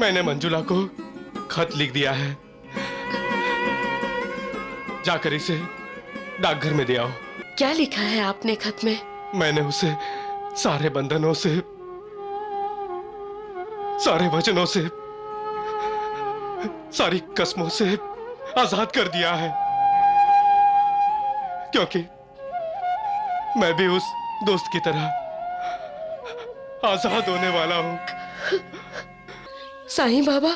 मैंने मंजुला को खत लिख दिया है, जाकर इसे डाकघर में दे आओ। क्या लिखा है आपने खत में? मैंने उसे सारे बंधनों से, सारे वचनों से, सारी कसमों से आजाद कर दिया है, क्योंकि मैं भी उस दोस्त की तरह आजाद होने वाला हूं। साईं बाबा,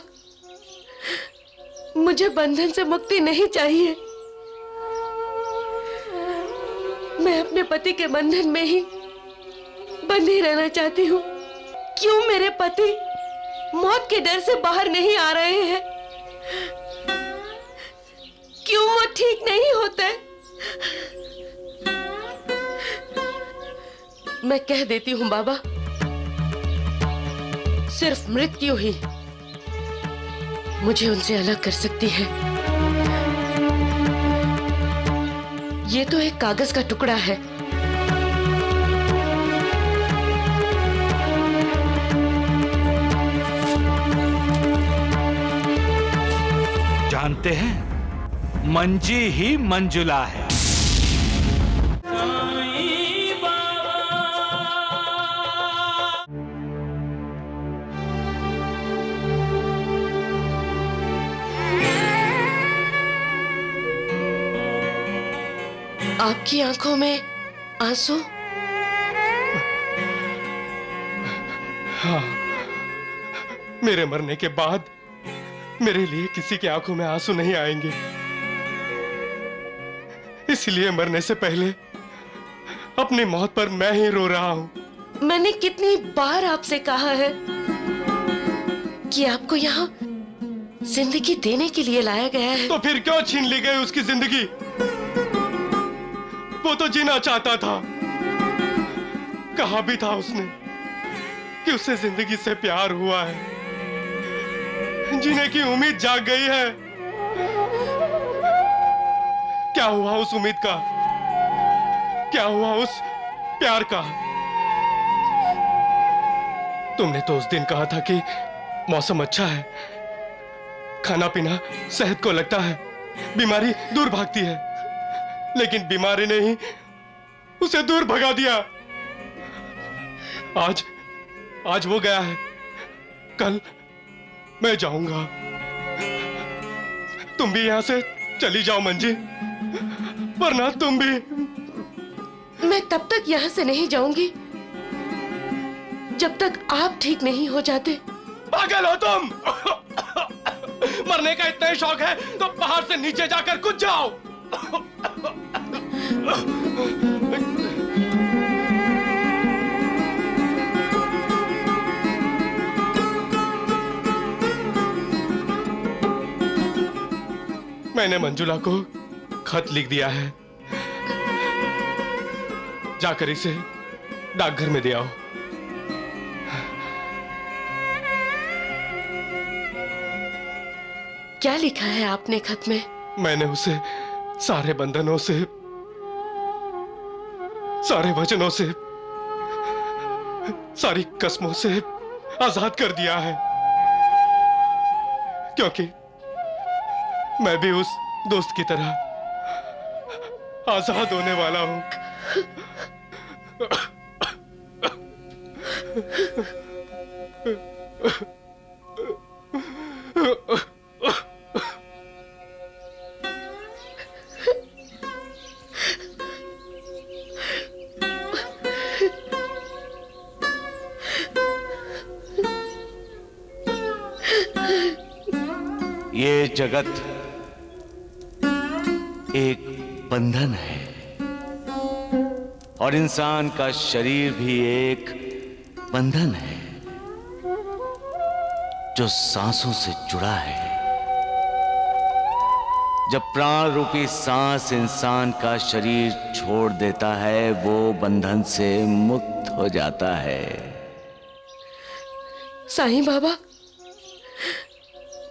मुझे बंधन से मुक्ति नहीं चाहिए। मैं अपने पति के बंधन में ही बंधी रहना चाहती हूँ। क्यों मेरे पति मौत के डर से बाहर नहीं आ रहे हैं? क्यों वो ठीक नहीं होते? मैं कह देती हूँ बाबा, सिर्फ मृत्यु ही मुझे उनसे अलग कर सकती है। ये तो एक कागज का टुकड़ा है। जानते हैं, मंजी ही मंजुला है। आपकी आंखों में आंसू? हाँ, मेरे मरने के बाद मेरे लिए किसी की आंखों में आंसू नहीं आएंगे, इसलिए मरने से पहले अपनी मौत पर मैं ही रो रहा हूं। मैंने कितनी बार आपसे कहा है कि आपको यहाँ जिंदगी देने के लिए लाया गया है। तो फिर क्यों छीन ली गई उसकी जिंदगी? वो तो जीना चाहता था। कहा भी था उसने कि उसे जिंदगी से प्यार हुआ है, जीने की उम्मीद जाग गई है। क्या हुआ उस उम्मीद का? क्या हुआ उस प्यार का? तुमने तो उस दिन कहा था कि मौसम अच्छा है, खाना पीना सेहत को लगता है, बीमारी दूर भागती है, लेकिन बीमारी ने ही उसे दूर भगा दिया। आज वो गया है, कल मैं जाऊंगा। तुम भी यहां से चली जाओ मंजी, वरना तुम भी। मैं तब तक यहां से नहीं जाऊंगी जब तक आप ठीक नहीं हो जाते। पागल हो तुम? मरने का इतना ही शौक है तो पहाड़ से नीचे जाकर कूद जाओ। मैंने मंजुला को खत लिख दिया है, जाकर इसे डाकघर में दे आओ। क्या लिखा है आपने खत में? मैंने उसे सारे बंधनों से, सारे वचनों से, सारी कसमों से आजाद कर दिया है, क्योंकि मैं भी उस दोस्त की तरह आजाद होने वाला हूं। ये जगत एक बंधन है और इंसान का शरीर भी एक बंधन है जो सांसों से जुड़ा है। जब प्राण रूपी सांस इंसान का शरीर छोड़ देता है, वो बंधन से मुक्त हो जाता है। साईं बाबा,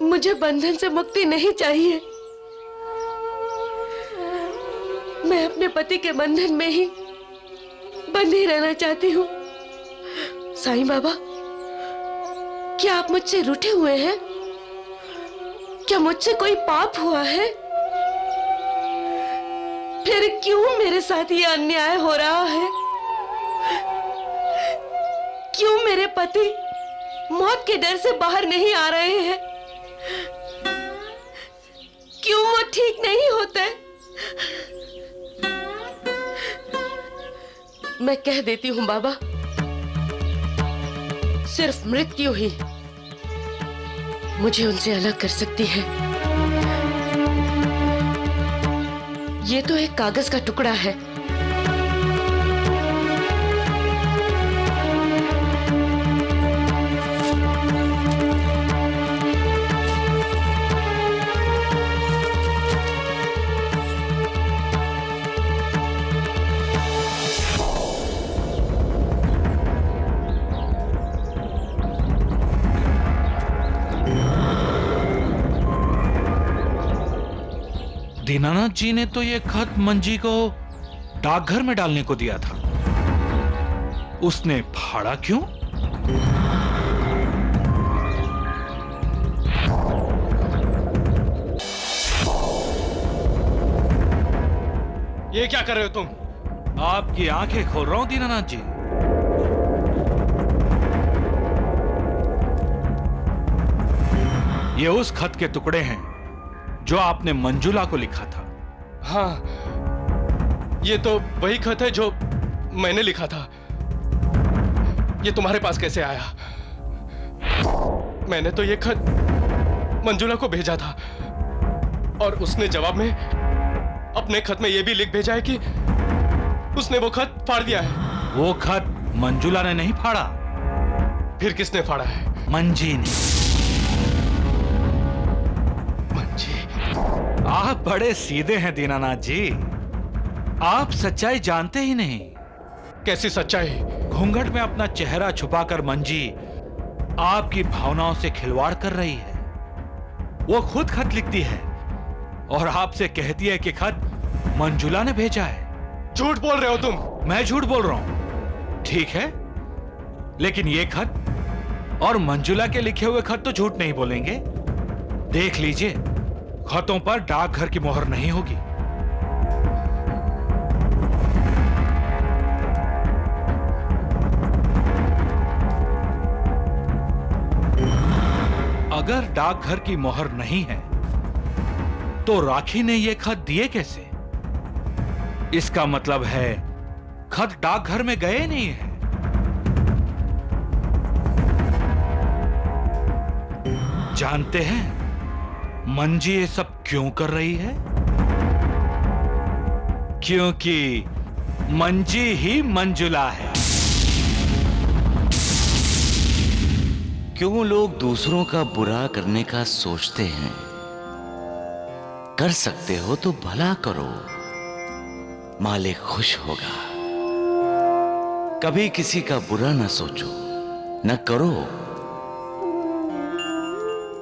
मुझे बंधन से मुक्ति नहीं चाहिए। मैं अपने पति के बंधन में ही बंधी रहना चाहती हूँ। साईं बाबा, क्या आप मुझसे रूठे हुए हैं? क्या मुझसे कोई पाप हुआ है? फिर क्यों मेरे साथ ये अन्याय हो रहा है? क्यों मेरे पति मौत के डर से बाहर नहीं आ रहे हैं? क्यों वो ठीक नहीं होते? मैं कह देती हूं बाबा, सिर्फ मृत्यु ही मुझे उनसे अलग कर सकती है। ये तो एक कागज का टुकड़ा है। दीनानाथ जी ने तो ये खत मंजी को डाकघर में डालने को दिया था। उसने फाड़ा क्यों? ये क्या कर रहे हो तुम? आपकी आंखें खोल रहा हूं दीनानाथ जी। ये उस खत के टुकड़े हैं जो आपने मंजुला को लिखा था। हाँ, ये तो वही खत है जो मैंने लिखा था। ये तुम्हारे पास कैसे आया? मैंने तो ये खत मंजुला को भेजा था और उसने जवाब में अपने खत में ये भी लिख भेजा है कि उसने वो खत फाड़ दिया है। वो खत मंजुला ने नहीं फाड़ा। फिर किसने फाड़ा है? मंजी ने। आप बड़े सीधे हैं दीनानाथ जी। आप सच्चाई जानते ही नहीं। कैसी सच्चाई? घूंघट में अपना चेहरा छुपाकर मंजी आपकी भावनाओं से खिलवाड़ कर रही है। वो खुद खत लिखती है और आपसे कहती है कि खत मंजुला ने भेजा है। झूठ बोल रहे हो तुम। मैं झूठ बोल रहा हूं, ठीक है, लेकिन ये खत और मंजुला के लिखे हुए खत तो झूठ नहीं बोलेंगे। देख लीजिए, खतों पर डाकघर की मोहर नहीं होगी। अगर डाकघर की मोहर नहीं है तो राखी ने ये खत दिए कैसे? इसका मतलब है खत डाकघर में गए नहीं है। जानते हैं मंजी ये सब क्यों कर रही है? क्योंकि मंजी ही मंजुला है। क्यों लोग दूसरों का बुरा करने का सोचते हैं? कर सकते हो तो भला करो, मालिक खुश होगा। कभी किसी का बुरा न सोचो, न करो,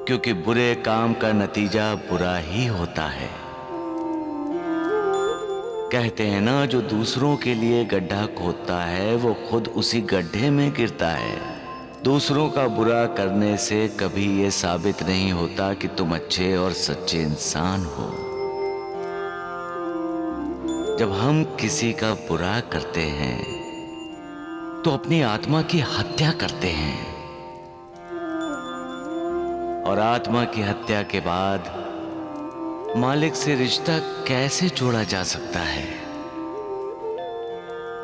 क्योंकि बुरे काम का नतीजा बुरा ही होता है। कहते हैं ना, जो दूसरों के लिए गड्ढा खोदता है वो खुद उसी गड्ढे में गिरता है। दूसरों का बुरा करने से कभी ये साबित नहीं होता कि तुम अच्छे और सच्चे इंसान हो। जब हम किसी का बुरा करते हैं तो अपनी आत्मा की हत्या करते हैं, और आत्मा की हत्या के बाद मालिक से रिश्ता कैसे जोड़ा जा सकता है?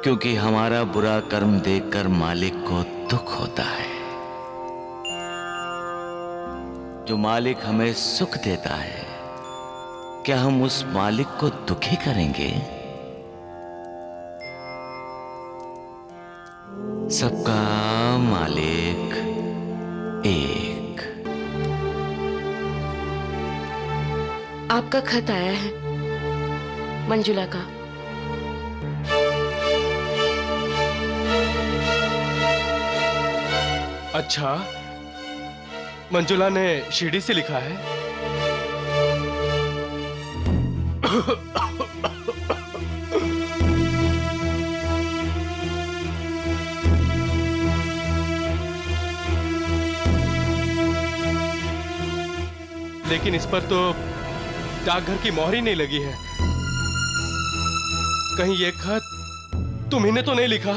क्योंकि हमारा बुरा कर्म देखकर मालिक को दुख होता है। जो मालिक हमें सुख देता है, क्या हम उस मालिक को दुखी करेंगे? सबका मालिक एक। आपका खत आया है मंजुला का। अच्छा, मंजुला ने शिरडी से लिखा है। लेकिन इस पर तो डाकघर की मोहर ही नहीं लगी है। कहीं ये खत तुम्ही ने तो नहीं लिखा?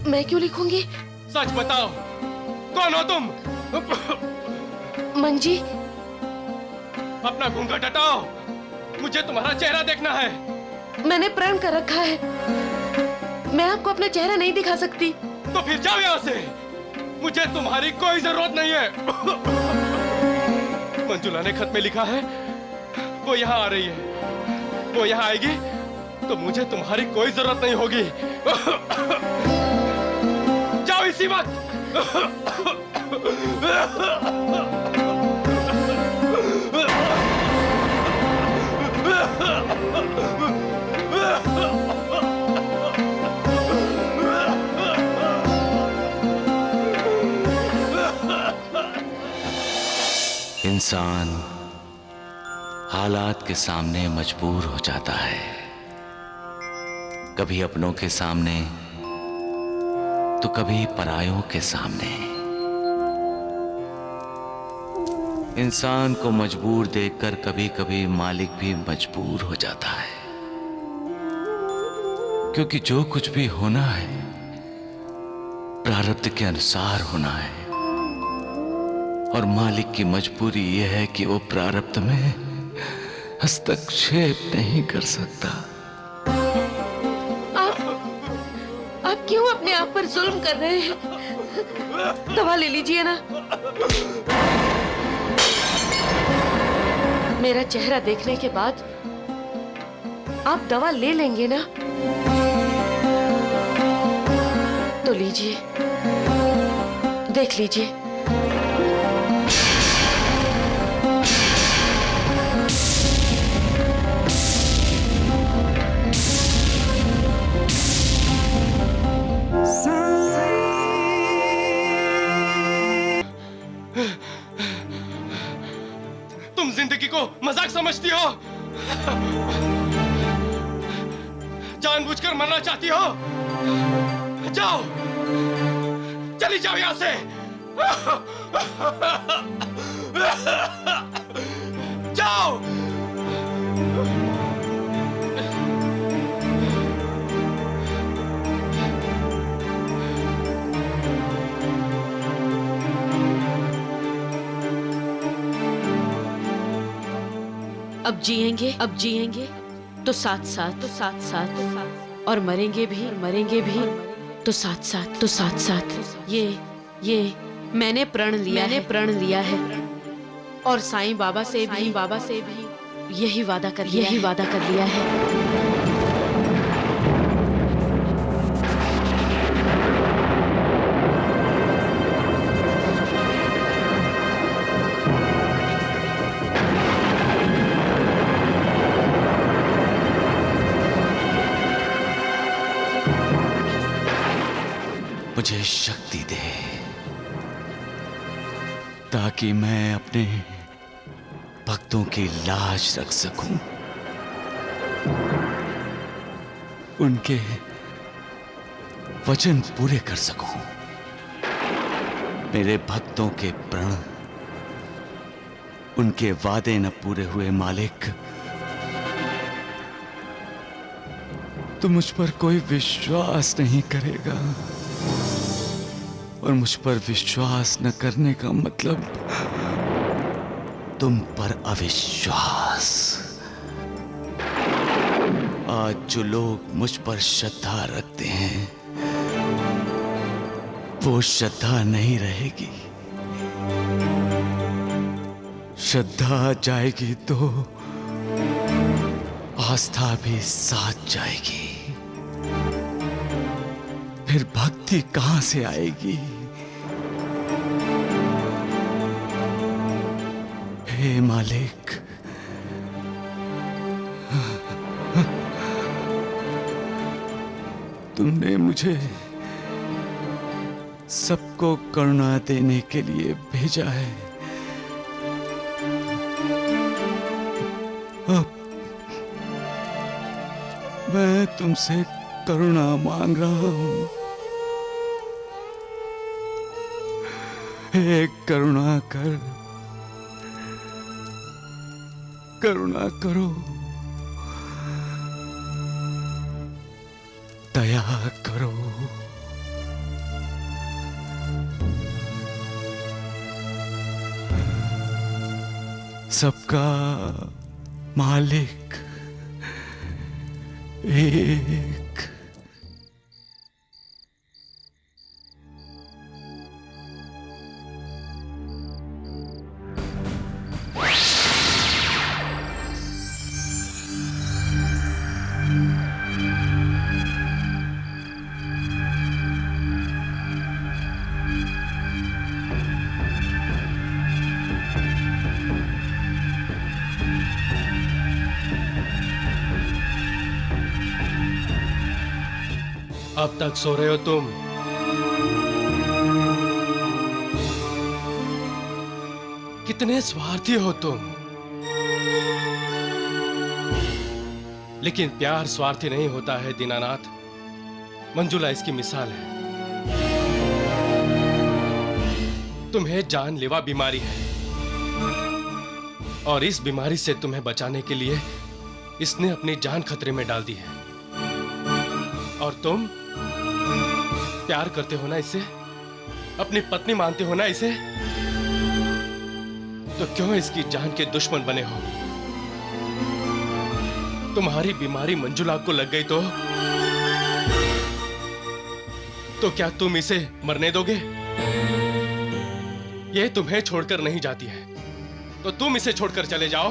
मैं क्यों लिखूंगी? सच बताओ, कौन हो तुम? मंजी। अपना घूंघट हटाओ, मुझे तुम्हारा चेहरा देखना है। मैंने प्रण कर रखा है, मैं आपको अपना चेहरा नहीं दिखा सकती। तो फिर जाओ यहाँ से, मुझे तुम्हारी कोई जरूरत नहीं है। मंजुला ने खत में लिखा है वो यहाँ आ रही है, वो यहाँ आएगी तो मुझे तुम्हारी कोई जरूरत नहीं होगी। जाओ इसी वक्त। इंसान हालात के सामने मजबूर हो जाता है, कभी अपनों के सामने तो कभी परायों के सामने। इंसान को मजबूर देखकर कभी कभी मालिक भी मजबूर हो जाता है, क्योंकि जो कुछ भी होना है प्रारब्ध के अनुसार होना है, और मालिक की मजबूरी यह है कि वो प्रारब्ध में हस्तक्षेप नहीं कर सकता। आप क्यों अपने आप पर जुल्म कर रहे हैं? दवा ले लीजिए ना। मेरा चेहरा देखने के बाद आप दवा ले लेंगे ना? तो लीजिए, देख लीजिए। तुम जिंदगी को मजाक समझती हो? जानबूझकर मरना चाहती हो? जाओ, चली जाओ यहां से। जाओ। अब जिएंगे तो साथ साथ और मरेंगे भी तो साथ साथ। ये मैंने प्रण लिया है और साईं बाबा से भी यही वादा कर लिया है। मुझे शक्ति दे ताकि मैं अपने भक्तों की लाज रख सकूं, उनके वचन पूरे कर सकूं। मेरे भक्तों के प्रण, उनके वादे न पूरे हुए मालिक, तो मुझ पर कोई विश्वास नहीं करेगा, और मुझ पर विश्वास न करने का मतलब तुम पर अविश्वास। आज जो लोग मुझ पर श्रद्धा रखते हैं वो श्रद्धा नहीं रहेगी। श्रद्धा जाएगी तो आस्था भी साथ जाएगी, फिर भक्ति कहां से आएगी? हे मालिक, तुमने मुझे सबको करुणा देने के लिए भेजा है। अब मैं तुमसे करुणा मांग रहा हूं। हे करुणा कर, करुणा करो, दया करो। सबका मालिक एक। अब तक सो रहे हो तुम? कितने स्वार्थी हो तुम। लेकिन प्यार स्वार्थी नहीं होता है दीनानाथ। मंजुला इसकी मिसाल है। तुम्हें जानलेवा बीमारी है और इस बीमारी से तुम्हें बचाने के लिए इसने अपनी जान खतरे में डाल दी है। और तुम प्यार करते हो ना इसे, अपनी पत्नी मानते हो ना इसे, तो क्यों इसकी जान के दुश्मन बने हो? तुम्हारी बीमारी मंजुला को लग गई तो क्या तुम इसे मरने दोगे? ये तुम्हें छोड़कर नहीं जाती है, तो तुम इसे छोड़कर चले जाओ।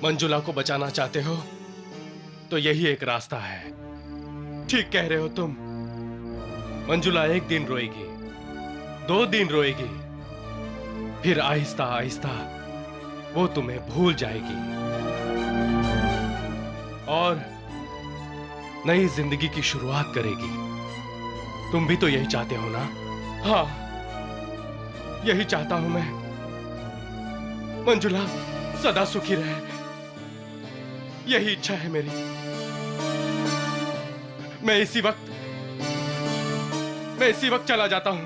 मंजुला को बचाना चाहते हो तो यही एक रास्ता है। ठीक कह रहे हो तुम। मंजुला एक दिन रोएगी, 2 दिन रोएगी, फिर आहिस्ता आहिस्ता वो तुम्हें भूल जाएगी और नई जिंदगी की शुरुआत करेगी। तुम भी तो यही चाहते हो ना? हाँ, यही चाहता हूं मैं। मंजुला सदा सुखी रहे, यही इच्छा है मेरी। मैं इसी वक्त चला जाता हूं।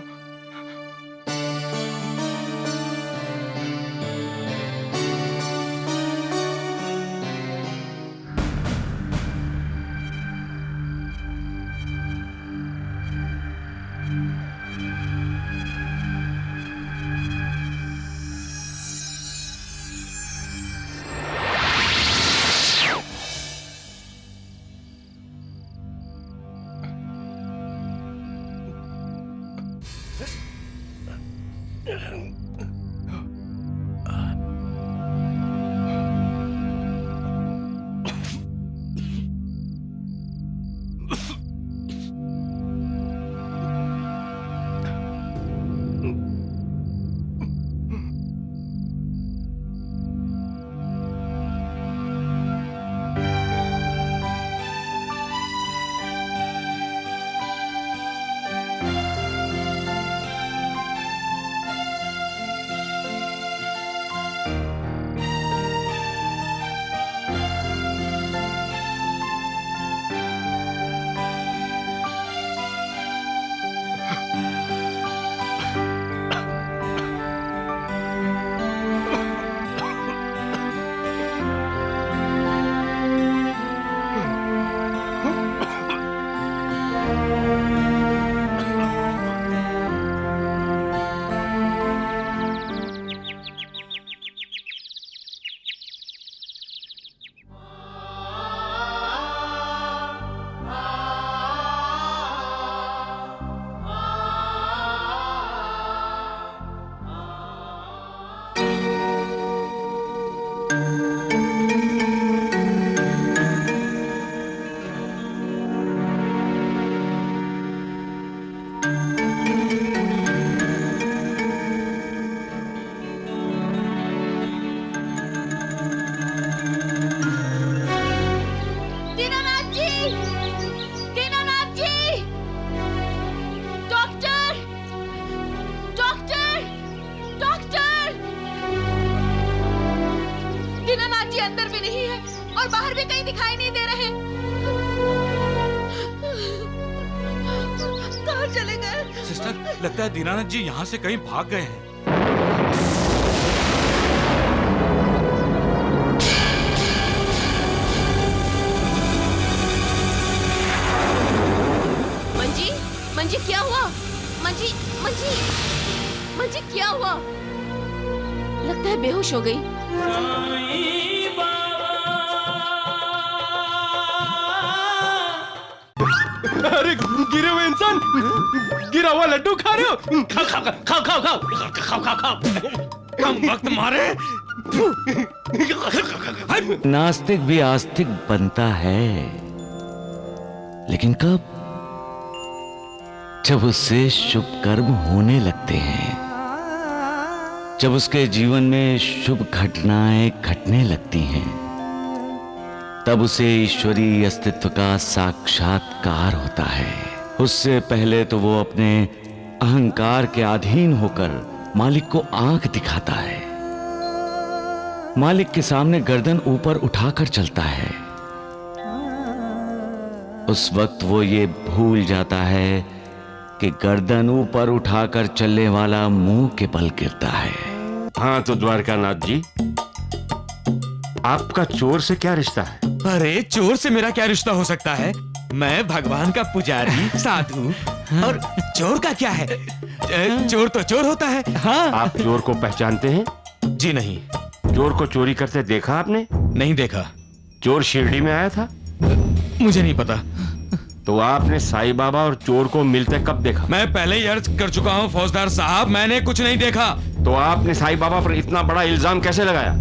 कहीं दिखाई नहीं दे रहे। कहाँ चले गए? सिस्टर, लगता है दीनानाथ जी यहाँ से कहीं भाग गए हैं। मंजी, मंजी क्या हुआ? मंजी, मंजी, मंजी क्या हुआ? लगता है बेहोश हो गई। अरे गिरे हुए इंसान, गिरा हुआ लड्डू खा रहे हो? खाओ खाओ खाओ खाओ खाओ खाओ खाओ खाओ। कम वक्त मारे। नास्तिक भी आस्तिक बनता है, लेकिन कब? जब उससे शुभ कर्म होने लगते हैं, जब उसके जीवन में शुभ घटनाएं घटने लगती हैं, तब उसे ईश्वरीय अस्तित्व का साक्षात्कार होता है। उससे पहले तो वो अपने अहंकार के अधीन होकर मालिक को आंख दिखाता है, मालिक के सामने गर्दन ऊपर उठाकर चलता है। उस वक्त वो ये भूल जाता है कि गर्दन ऊपर उठाकर चलने वाला मुंह के बल गिरता है। हाँ तो द्वारकानाथ जी, आपका चोर से क्या रिश्ता है? अरे चोर से मेरा क्या रिश्ता हो सकता है? मैं भगवान का पुजारी साधु, और चोर का क्या है? चोर तो चोर होता है। हाँ। आप चोर को पहचानते हैं? जी नहीं। चोर को चोरी करते देखा आपने? नहीं देखा। चोर शिरडी में आया था? मुझे नहीं पता। तो आपने साईं बाबा और चोर को मिलते कब देखा? मैं पहले ही अर्ज कर चुका हूँ फौजदार साहब, मैंने कुछ नहीं देखा। तो आपने साईं बाबा पर इतना बड़ा इल्जाम कैसे लगाया?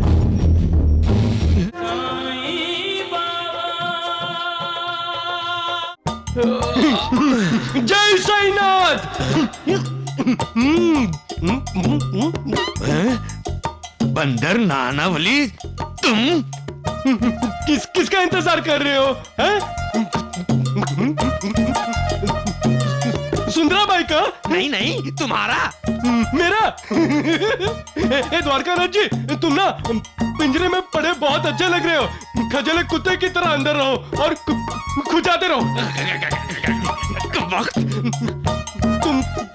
जय साईनाथ। बंदर नानावली, तुम किसका इंतजार कर रहे हो? हैं? सुंदराबाई का? नहीं नहीं, तुम्हारा। मेरा? ए द्वारकानाथ जी, तुम ना पिंजरे में पड़े बहुत अच्छे लग रहे हो। खजले कुत्ते की तरह अंदर रहो और खुजाते रहो।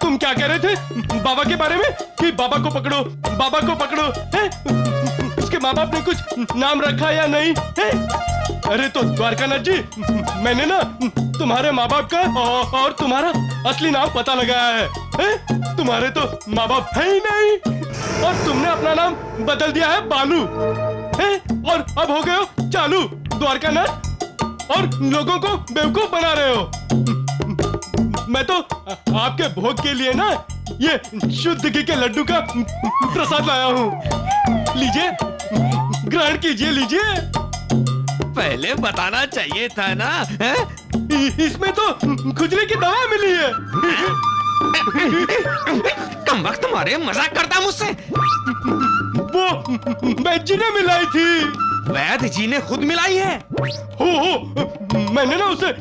तुम क्या कह रहे थे बाबा के बारे में? कि बाबा को पकड़ो, बाबा को पकड़ो। हैं? उसके माँ बाप ने कुछ नाम रखा या नहीं है? अरे तो द्वारकानाथ जी, मैंने ना तुम्हारे माँ बाप का और तुम्हारा असली नाम पता लगाया है? तुम्हारे तो माँ बाप है ही नहीं, और तुमने अपना नाम बदल दिया है बालू, है? और अब हो गए हो चालू द्वारकानाथ, और लोगों को बेवकूफ बना रहे हो। मैं तो आपके भोग के लिए ना ये शुद्ध घी के लड्डू का प्रसाद लाया हूँ। लीजिए, ग्रहण कीजिए, लीजिए। पहले बताना चाहिए था ना। इसमें तो खुजली की दवा मिली है। कम वक्त तुम्हारे मजाक करता मुझसे। वो वैद्य जी ने मिलाई थी। वैद्य जी ने खुद मिलाई है? हो, मैंने ना उसे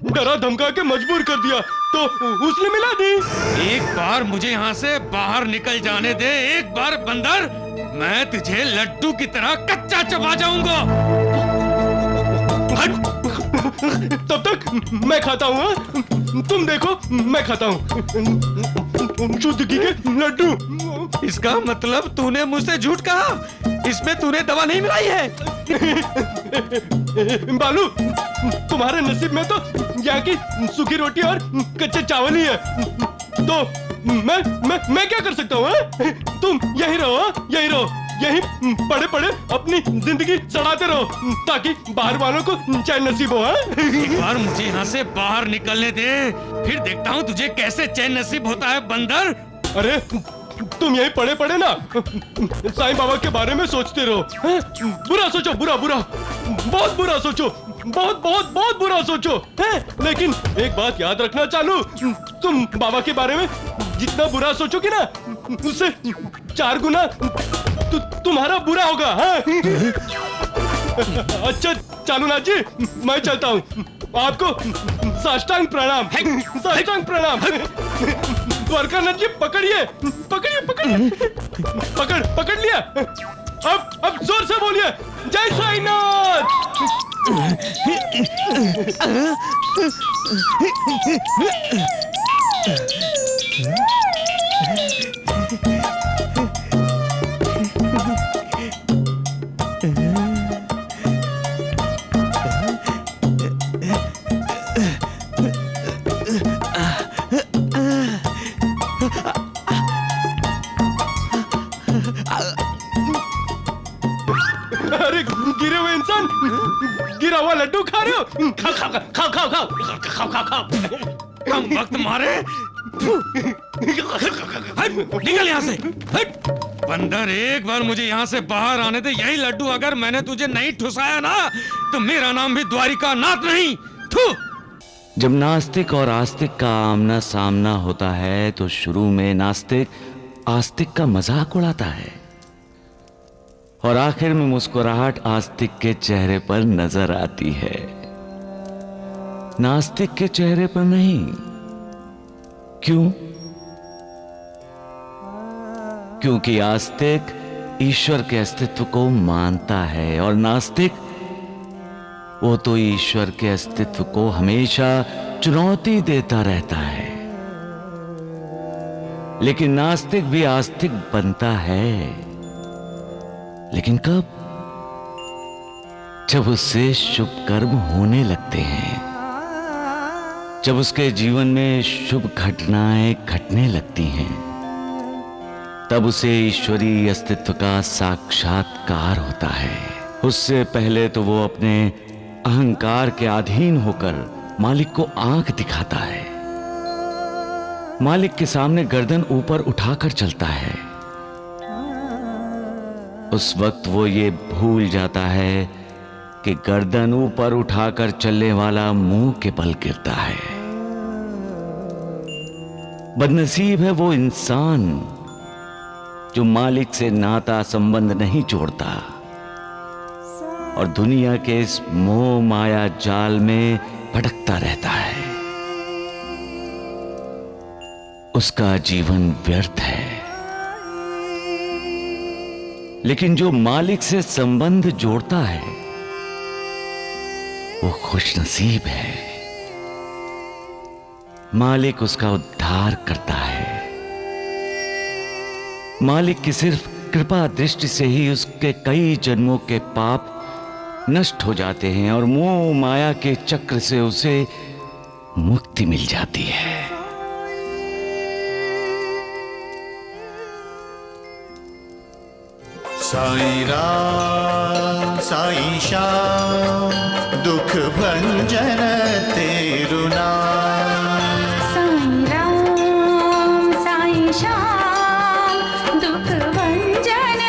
डरा धमका के मजबूर कर दिया, तो उसने मिला दी। एक बार मुझे यहाँ से बाहर निकल जाने दे, एक बार बंदर, मैं तुझे लड्डू की तरह कच्चा चबा जाऊंगा। तब तक मैं खाता हूँ। तुम देखो, मैं खाता हूँ शुद्ध घी के लड्डू। इसका मतलब तूने मुझसे झूठ कहा? इसमें तूने दवा नहीं मिलाई है? बालू, तुम्हारे नसीब में तो यहाँ की सूखी रोटी और कच्चे चावल ही है। तो मैं क्या कर सकता हूँ? तुम यहीं रहो, यहीं रहो, यहीं पड़े पड़े अपनी जिंदगी सड़ाते रहो, ताकि बाहर वालों को चैन नसीब हो। एक बार मुझे यहाँ से बाहर निकलने दे, फिर देखता हूँ तुझे कैसे चैन नसीब होता है बंदर। अरे तुम यहीं पड़े पड़े ना साईं बाबा के बारे में सोचते रहो। बुरा सोचो, बुरा बुरा, बहुत बुरा सोचो, बहुत बहुत बहुत बुरा सोचो। लेकिन एक बात याद रखना चालू, तुम बाबा के बारे में जितना बुरा सोचोगे ना, उससे 4 गुना तुम्हारा बुरा होगा। अच्छा चालूनाथ जी, मैं चलता हूँ। आपको साष्टांग प्रणाम, साष्टांग प्रणाम। द्वारकानाथ जी, पकड़िए, पकड़िए, पकड़िए, पकड़ लिया। अब जोर से बोलिए, जय साईनाथ। अरे गिरे हुए इंसान, गिरा हुआ लड्डू खा रहे हो? खाओ खाओ खाओ खाओ खाओ खाओ खाओ खाओ। कम वक्त मारे, हट, निकल यहाँ से, हट। बंदर, एक बार मुझे यहाँ से बाहर आने दे। यही लड्डू अगर मैंने तुझे नहीं ठुसाया ना, तो मेरा नाम भी द्वारिका नाथ नहीं। थू। जब नास्तिक और आस्तिक का आमना सामना होता है तो शुरू में नास्तिक आस्तिक का मजाक उड़ाता है और आखिर में मुस्कुराहट आस्तिक के चेहरे पर नजर आती है, नास्तिक के चेहरे पर नहीं। क्यों? क्योंकि आस्तिक ईश्वर के अस्तित्व को मानता है और नास्तिक, वो तो ईश्वर के अस्तित्व को हमेशा चुनौती देता रहता है। लेकिन नास्तिक भी आस्तिक बनता है, लेकिन कब? जब उससे शुभ कर्म होने लगते हैं, जब उसके जीवन में शुभ घटनाएं घटने लगती हैं, तब उसे ईश्वरीय अस्तित्व का साक्षात्कार होता है। उससे पहले तो वो अपने अहंकार के अधीन होकर मालिक को आंख दिखाता है, मालिक के सामने गर्दन ऊपर उठाकर चलता है। उस वक्त वो ये भूल जाता है कि गर्दन ऊपर उठाकर चलने वाला मुंह के बल गिरता है। बदनसीब है वो इंसान जो मालिक से नाता संबंध नहीं जोड़ता और दुनिया के इस मोह माया जाल में भटकता रहता है। उसका जीवन व्यर्थ है। लेकिन जो मालिक से संबंध जोड़ता है वो खुशनसीब है। मालिक उसका उद्धार करता है। मालिक की सिर्फ कृपा दृष्टि से ही उसके कई जन्मों के पाप नष्ट हो जाते हैं और मोह माया के चक्र से उसे मुक्ति मिल जाती है। साई राम साई श्याम दुख भंजन तेरु नाम। साई राम साई श्याम दुख भंजन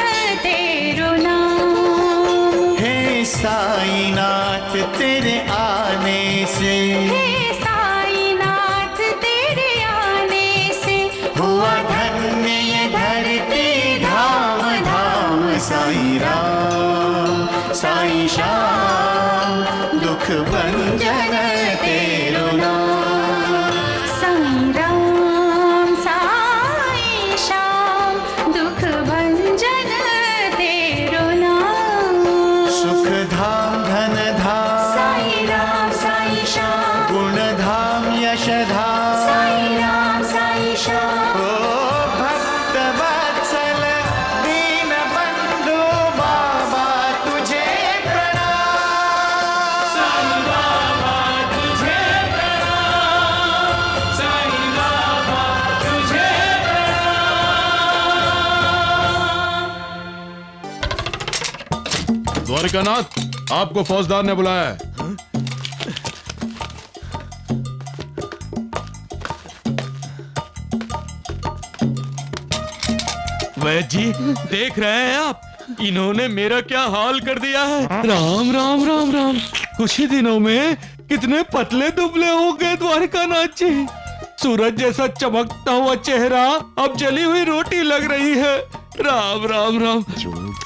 तेरु नाम। हे साईनाथ तेरे आने से, हे साईनाथ तेरे आने से हुआ धन्य ये धरती धाम धाम। साई राम साई श्याम दुख भंजन तेरु नाम। साई राम साई श्याम दुख भंजन तेरु नाम। सुख धाम धन धाम साई राम साई श्याम गुण धाम यश धाम। साई राम साई श्याम। ओ भक्त वत्सल दीन बंधु बाबा तुझे प्रणाम। साईं बाबा तुझे प्रणाम। साईं बाबा तुझे प्रणाम। द्वारिकानाथ, आपको फौजदार ने बुलाया है। वैद्य जी, देख रहे हैं आप, इन्होंने मेरा क्या हाल कर दिया है। राम राम राम राम। कुछ ही दिनों में कितने पतले दुबले हो गए द्वारिकानाथ जी। सूरज जैसा चमकता हुआ चेहरा अब जली हुई रोटी लग रही है। राम राम राम।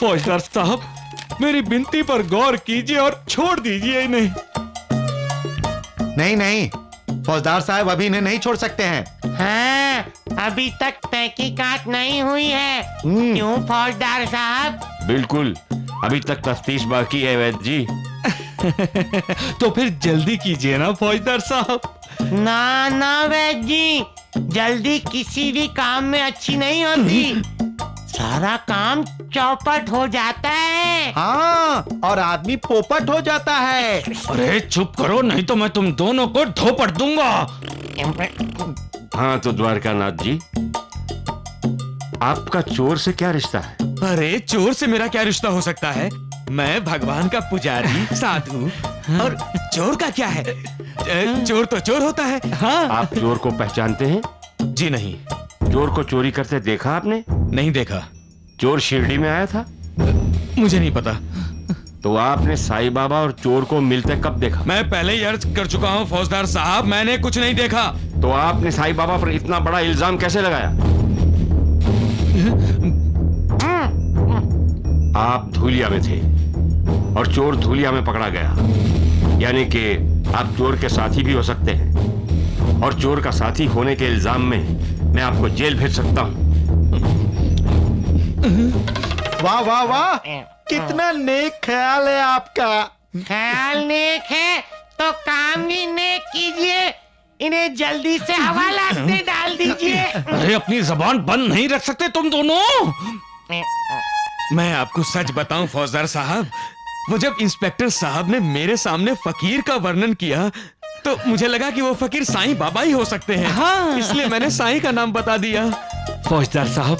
फौजदार साहब, मेरी विनती पर गौर कीजिए और छोड़ दीजिए इन्हें। नहीं नहीं, फौजदार साहब अभी इन्हें नहीं छोड़ सकते हैं। हाँ, अभी तक तहकीकात नहीं हुई है। क्यों फौजदार साहब? बिल्कुल, अभी तक तफ्तीश बाकी है वैद्य जी। तो फिर जल्दी कीजिए ना फौजदार साहब। ना ना वैद्य जी, जल्दी किसी भी काम में अच्छी नहीं होती। सारा काम चौपट हो जाता है। हाँ, और आदमी पोपट हो जाता है। अरे चुप करो, नहीं तो मैं तुम दोनों को धोपट दूंगा। हाँ तो द्वारकानाथ जी, आपका चोर से क्या रिश्ता है? अरे चोर से मेरा क्या रिश्ता हो सकता है? मैं भगवान का पुजारी साधु, और चोर का क्या है? चोर तो चोर होता है। हाँ। आप चोर को पहचानते हैं? जी नहीं। चोर को चोरी करते देखा आपने? नहीं देखा। चोर शिरडी में आया था? मुझे नहीं पता। तो आपने साईं बाबा और चोर को मिलते कब देखा? मैं पहले ही अर्ज कर चुका हूँ फौजदार साहब, मैंने कुछ नहीं देखा। तो आपने साईं बाबा पर इतना बड़ा इल्जाम कैसे लगाया? आप धूलिया में थे और चोर धूलिया में पकड़ा गया, यानी कि आप चोर के साथी भी हो सकते हैं, और चोर का साथी होने के इल्जाम में मैं आपको जेल भेज सकता हूं। वाह वाह वाह, कितना नेक ख्याल है आपका। ख्याल नेक है तो काम भी नेक कीजिए। इन्हें जल्दी से हवालात में डाल दीजिए। अरे अपनी जबान बंद नहीं रख सकते तुम दोनों? मैं आपको सच बताऊं फौजदार साहब, वो जब इंस्पेक्टर साहब ने मेरे सामने फकीर का वर्णन किया तो मुझे लगा कि वो फकीर साईं बाबा ही हो सकते हैं। हाँ। इसलिए मैंने साईं का नाम बता दिया। फौजदार साहब,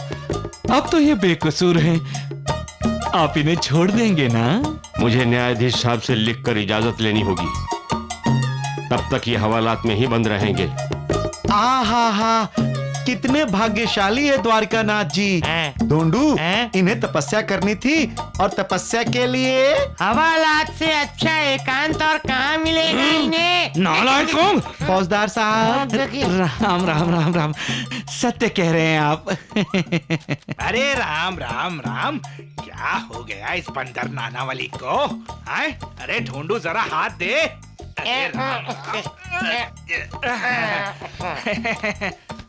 अब तो ये बेकसूर हैं, आप इन्हें छोड़ देंगे ना? मुझे न्यायाधीश साहब से लिखकर इजाजत लेनी होगी, तब तक ये हवालात में ही बंद रहेंगे। हा, कितने भाग्यशाली है द्वारकानाथ जी। ढोंडू, इन्हें तपस्या करनी थी, और तपस्या के लिए हवालात से अच्छा एकांत और कहाँ मिलेगा इन्हें? नालायकों! फौजदार साहब, राम राम राम राम, सत्य कह रहे हैं आप। अरे राम राम राम, क्या हो गया इस बंदर नानावली को? हैं? अरे ढूंढू जरा हाथ दे। अरे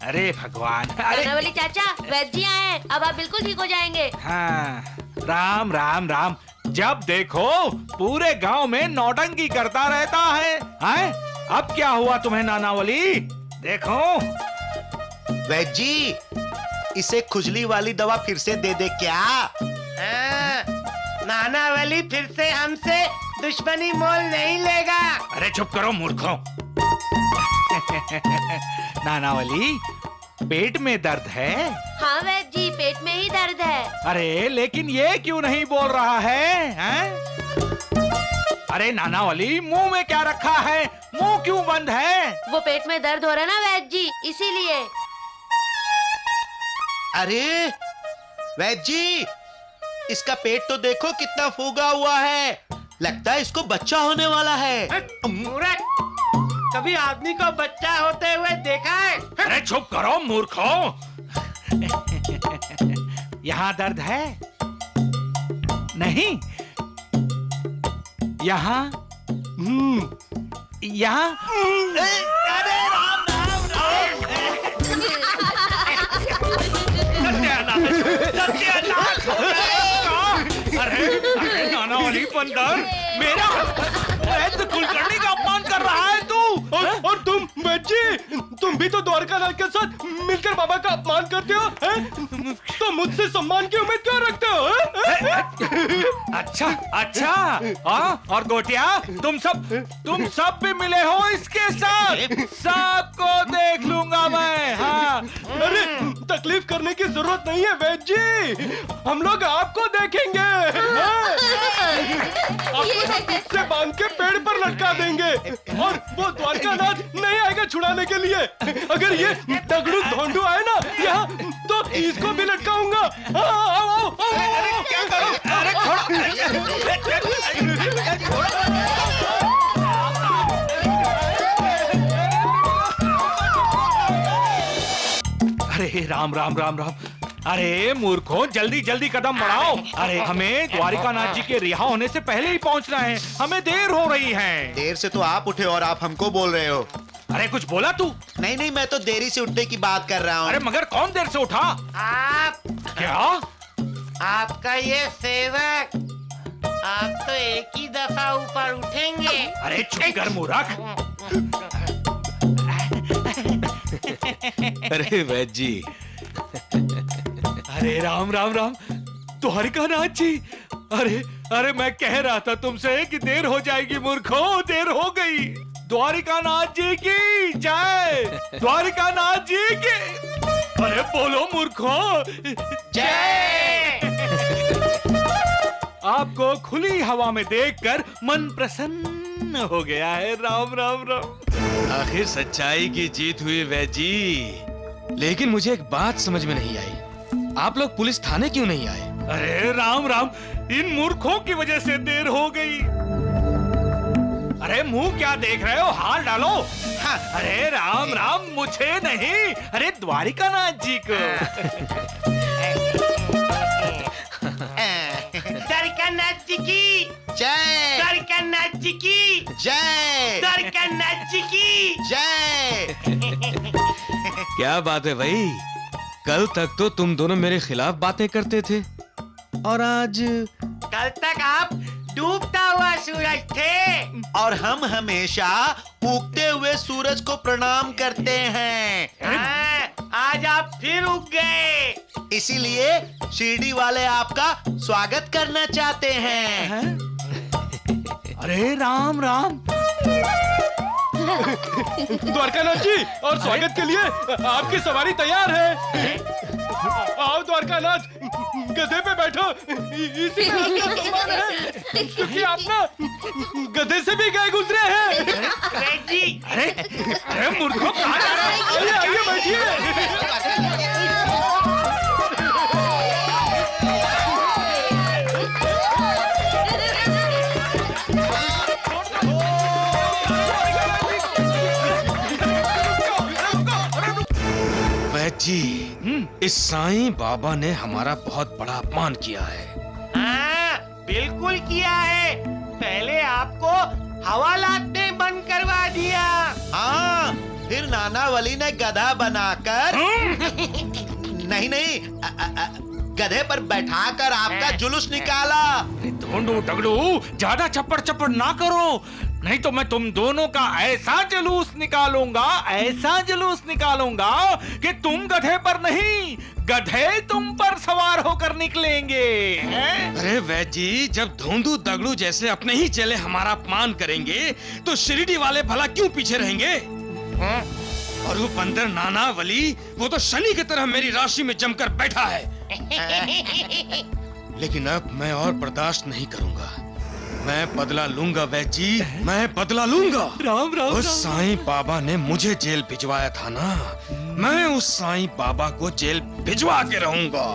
अरे भगवान। नानावली चाचा, वैद्य जी आए हैं, अब आप बिल्कुल ठीक हो जाएंगे। हाँ, राम राम राम, जब देखो पूरे गांव में नौटंकी करता रहता है। हैं? अब क्या हुआ तुम्हें नानावली? देखो वैद्य जी, इसे खुजली वाली दवा फिर से दे दे क्या? नानावली फिर से हमसे दुश्मनी मोल नहीं लेगा। अरे चुप करो मूर्खों। नानावली, पेट में दर्द है? हाँ वैद्य जी, पेट में ही दर्द है। अरे लेकिन ये क्यों नहीं बोल रहा है? हैं? अरे नानावली, मुंह में क्या रखा है? मुंह क्यों बंद है? वो पेट में दर्द हो रहा है ना वैद्य जी, इसीलिए। अरे वैद्य जी, इसका पेट तो देखो कितना फूगा हुआ है, लगता है इसको बच्चा होने वाला है। मूर्ख, कभी आदमी को बच्चा होते हुए देखा है? अरे चुप करो मूर्खों। यहाँ दर्द है? नहीं? यहाँ? यहाँ? अरे राम राम राम। सत्यानाश हो गया। अरे नानावली बंदर, मेरा वैद्य कुलकर्णी का अपमान कर रहा है तू। और तुम वैद्य जी, तुम भी तो द्वारकानाथ के साथ मिलकर बाबा का अपमान करते हो, हैं? तो मुझसे सम्मान की उम्मीद क्यों रखते हो? अच्छा अच्छा, हाँ, और गोटिया, तुम सब भी मिले हो इसके साथ? सबको देख लूंगा मैं। हाँ। अरे तकलीफ करने की जरूरत नहीं है वैद्य जी, हम लोग आपको देखेंगे। हाँ? आपको से बांध के पेड़ पर लटका देंगे, और वो द्वारकानाथ नहीं आएगा छुड़ाने के लिए। अगर ये दगड़ू ढोंडू आए ना यहाँ, तो इसको भी लटकाऊंगा। आओ। अरे क्या करो? अरे अरे राम राम राम राम। अरे मूर्खों, जल्दी जल्दी कदम बढ़ाओ। अरे हमें द्वारिकानाथ जी के रिहा होने से पहले ही पहुंचना है, हमें देर हो रही है। देर से तो आप उठे और आप हमको बोल रहे हो। अरे कुछ बोला तू? नहीं, मैं तो देरी से उठने की बात कर रहा हूँ। अरे मगर कौन देर से उठा? आप। क्या? आपका ये सेवक, आप तो एक ही दफा ऊपर उठेंगे। अरे चुप कर मूर्ख। अरे वैद्य जी, अरे राम राम राम, द्वारिकानाथ जी। अरे अरे मैं कह रहा था तुमसे कि देर हो जाएगी मूर्खों, देर हो गई। द्वारिकानाथ जी की जय, द्वारिकानाथ जी की। अरे बोलो मूर्खों, जय। आपको खुली हवा में देखकर मन प्रसन्न हो गया है। राम राम राम। आखिर सच्चाई की जीत हुई वैद्य जी। लेकिन मुझे एक बात समझ में नहीं आई, आप लोग पुलिस थाने क्यों नहीं आए? अरे राम राम, इन मूर्खों की वजह से देर हो गई। अरे मुंह क्या देख रहे हो, हाल डालो। हाँ, अरे राम राम, मुझे नहीं, अरे द्वारिकानाथ जी को। द्वारिकानाथ जी की जय, द्वारिकानाथ जी की जय, द्वारिकानाथ जी की जय। क्या बात है भाई, कल तक तो तुम दोनों मेरे खिलाफ बातें करते थे और आज कल तक आप डूबता हुआ सूरज थे और हम हमेशा उगते हुए सूरज को प्रणाम करते हैं। हाँ, आज आप फिर उग गए। इसीलिए शिरडी वाले आपका स्वागत करना चाहते हैं। अरे राम राम। द्वारकानाथ जी, और स्वागत के लिए आपकी सवारी तैयार है। आओ द्वारकानाथ, गधे पे बैठो, इसी में आपका सम्मान है, क्योंकि आप ना गधे से भी गए गुजरे हैं। जी, अरे अरे मूर्खों, कहाँ जा रहे हो? आइए आइए बैठिए। वैद्य जी, इस साईं बाबा ने हमारा बहुत बड़ा अपमान किया है। हाँ, बिल्कुल किया है। पहले आपको हवालात ने बंद करवा दिया। हाँ, फिर नानावली ने गधा बनाकर नहीं नहीं गधे पर बैठाकर आपका जुलूस निकाला। ढूंढू टगड़ू, ज्यादा चप्पड़ चप्पड़ ना करो, नहीं तो मैं तुम दोनों का ऐसा जुलूस निकालूंगा, ऐसा जुलूस निकालूंगा कि तुम गधे पर नहीं, गधे तुम पर सवार होकर निकलेंगे। हैं? अरे वैद्य जी, जब धोंदू दगड़ू जैसे अपने ही चेले हमारा अपमान करेंगे तो शिरडी वाले भला क्यों पीछे रहेंगे? और वो बंदर नानावली, वो तो शनि की तरह मेरी राशि में जमकर बैठा है। लेकिन अब मैं और बर्दाश्त नहीं करूंगा, मैं बदला लूंगा वैद्य जी, मैं बदला लूंगा। राम राम। उस साईं बाबा ने मुझे जेल भिजवाया था ना, मैं उस साईं बाबा को जेल भिजवा के रहूंगा।